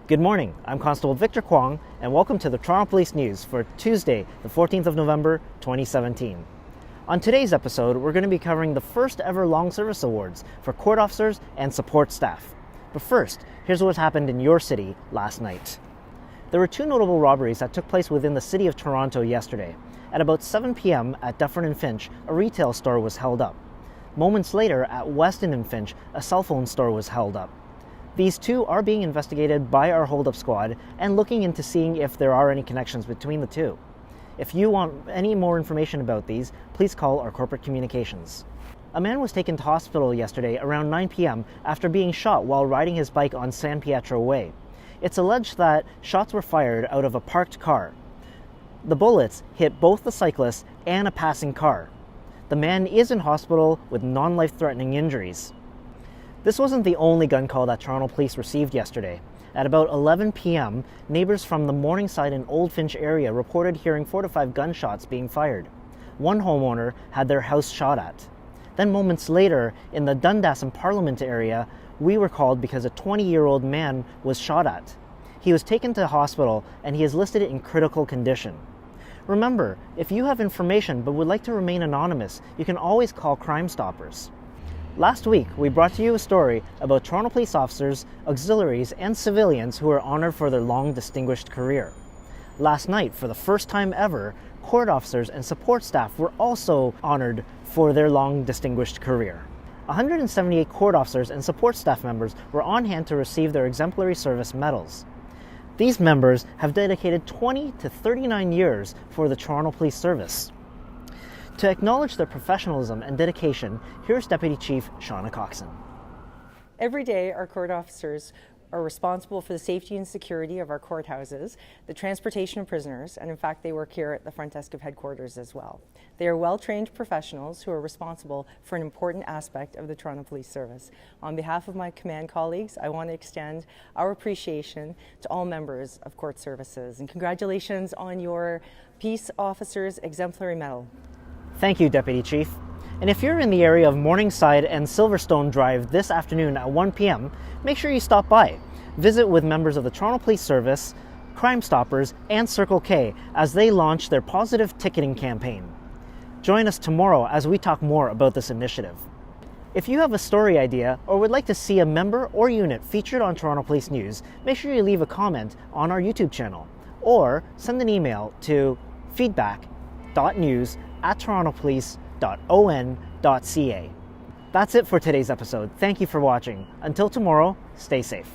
Good morning, I'm Constable Victor Kwong, and welcome to the Toronto Police News for Tuesday, the 14th of November, 2017. On today's episode, we're going to be covering the first ever Long Service Awards for court officers and support staff. But first, here's what happened in your city last night. There were two notable robberies that took place within the city of Toronto yesterday. At about 7 p.m. at Dufferin and Finch, a retail store was held up. Moments later, at Weston and Finch, a cell phone store was held up. These two are being investigated by our hold-up squad and looking into seeing if there are any connections between the two. If you want any more information about these, please call our corporate communications. A man was taken to hospital yesterday around 9 p.m. after being shot while riding his bike on San Pietro Way. It's alleged that shots were fired out of a parked car. The bullets hit both the cyclist and a passing car. The man is in hospital with non-life-threatening injuries. This wasn't the only gun call that Toronto Police received yesterday. At about 11 p.m., neighbors from the Morningside and Old Finch area reported hearing 4 to 5 gunshots being fired. One homeowner had their house shot at. Then moments later, in the Dundas and Parliament area, we were called because a 20-year-old man was shot at. He was taken to hospital and he is listed in critical condition. Remember, if you have information but would like to remain anonymous, you can always call Crime Stoppers. Last week, we brought to you a story about Toronto police officers, auxiliaries, and civilians who are honored for their long, distinguished career. Last night, for the first time ever, court officers and support staff were also honored for their long, distinguished career. 178 court officers and support staff members were on hand to receive their exemplary service medals. These members have dedicated 20 to 39 years for the Toronto Police Service. To acknowledge their professionalism and dedication, here's Deputy Chief Shawna Coxon. Every day, our court officers are responsible for the safety and security of our courthouses, the transportation of prisoners, and in fact, they work here at the front desk of headquarters as well. They are well-trained professionals who are responsible for an important aspect of the Toronto Police Service. On behalf of my command colleagues, I want to extend our appreciation to all members of court services, and congratulations on your Peace Officers Exemplary Medal. Thank you, Deputy Chief. And if you're in the area of Morningside and Silverstone Drive this afternoon at 1 p.m., make sure you stop by. Visit with members of the Toronto Police Service, Crime Stoppers, and Circle K as they launch their positive ticketing campaign. Join us tomorrow as we talk more about this initiative. If you have a story idea or would like to see a member or unit featured on Toronto Police News, make sure you leave a comment on our YouTube channel or send an email to feedback.news@torontopolice.on.ca. That's it for today's episode. Thank you for watching. Until tomorrow, stay safe.